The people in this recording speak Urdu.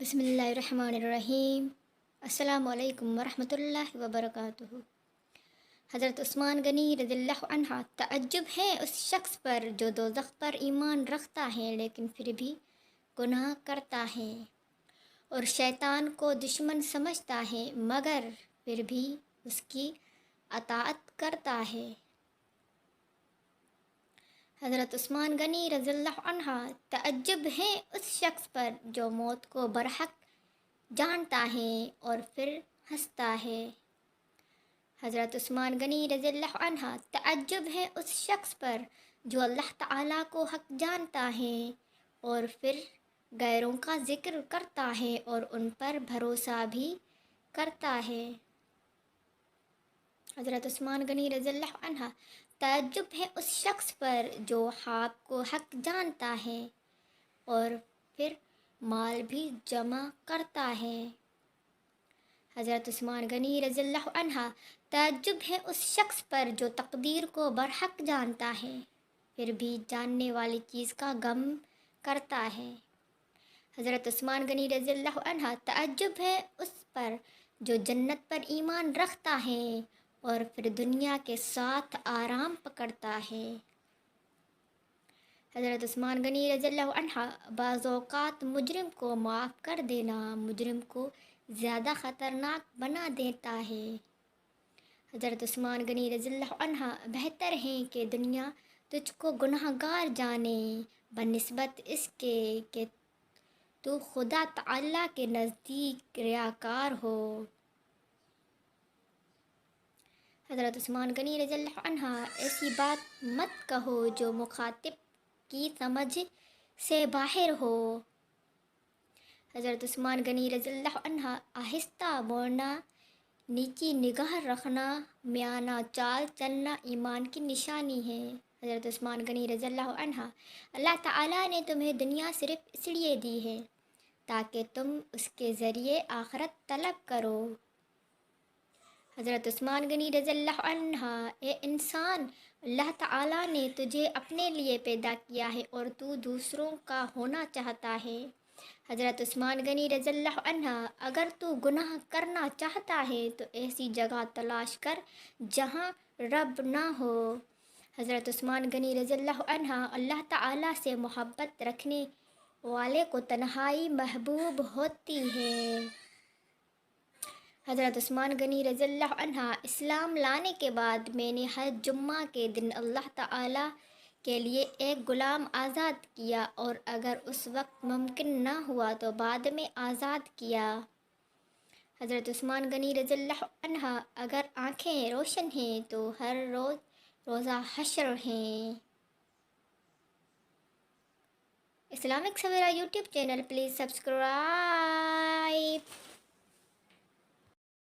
بسم اللہ الرحمن الرحیم۔ السلام علیکم ورحمۃ اللہ وبرکاتہ۔ حضرت عثمان غنی رضی اللہ عنہ: تعجب ہے اس شخص پر جو دوزخ پر ایمان رکھتا ہے لیکن پھر بھی گناہ کرتا ہے اور شیطان کو دشمن سمجھتا ہے مگر پھر بھی اس کی اطاعت کرتا ہے۔ حضرت عثمان غنی رضی اللہ عنہ: تعجب ہے اس شخص پر جو موت کو برحق جانتا ہے اور پھر ہنستا ہے۔ حضرت عثمان غنی رضی اللہ عنہ: تعجب ہے اس شخص پر جو اللہ تعالیٰ کو حق جانتا ہے اور پھر غیروں کا ذکر کرتا ہے اور ان پر بھروسہ بھی کرتا ہے۔ حضرت عثمان غنی رضی اللہ عنہ: تعجب ہے اس شخص پر جو خواب کو حق جانتا ہے اور پھر مال بھی جمع کرتا ہے۔ حضرت عثمان غنی رضی اللہ عنہ: تعجب ہے اس شخص پر جو تقدیر کو برحق جانتا ہے پھر بھی جاننے والی چیز کا غم کرتا ہے۔ حضرت عثمان غنی رضی اللہ عنہ: تعجب ہے اس پر جو جنت پر ایمان رکھتا ہے اور پھر دنیا کے ساتھ آرام پکڑتا ہے۔ حضرت عثمان غنی رضی اللہ عنہ: بعض اوقات مجرم کو معاف کر دینا مجرم کو زیادہ خطرناک بنا دیتا ہے۔ حضرت عثمان غنی رضی اللہ عنہ: بہتر ہے کہ دنیا تجھ کو گناہ گار جانے بنسبت اس کے کہ تو خدا تعالیٰ کے نزدیک ریاکار ہو۔ حضرت عثمان غنی رضی اللہ عنہ: ایسی بات مت کہو جو مخاطب کی سمجھ سے باہر ہو۔ حضرت عثمان غنی رضی اللہ عنہ: آہستہ بولنا، نیچی نگاہ رکھنا، میانہ چال چلنا ایمان کی نشانی ہے۔ حضرت عثمان غنی رضی اللہ عنہ: اللہ تعالیٰ نے تمہیں دنیا صرف اس لیے دی ہے تاکہ تم اس کے ذریعے آخرت طلب کرو۔ حضرت عثمان غنی رضی اللہ عنہ: اے انسان، اللہ تعالیٰ نے تجھے اپنے لیے پیدا کیا ہے اور تو دوسروں کا ہونا چاہتا ہے۔ حضرت عثمان غنی رضی اللہ عنہ: اگر تو گناہ کرنا چاہتا ہے تو ایسی جگہ تلاش کر جہاں رب نہ ہو۔ حضرت عثمان غنی رضی اللہ عنہ: اللہ تعالیٰ سے محبت رکھنے والے کو تنہائی محبوب ہوتی ہے۔ حضرت عثمان غنی رضی اللہ عنہ: اسلام لانے کے بعد میں نے ہر جمعہ کے دن اللہ تعالیٰ کے لیے ایک غلام آزاد کیا اور اگر اس وقت ممکن نہ ہوا تو بعد میں آزاد کیا۔ حضرت عثمان غنی رضی اللہ عنہ: اگر آنکھیں روشن ہیں تو ہر روز روزہ حشر ہے۔ Islamic Savera YouTube channel please subscribe.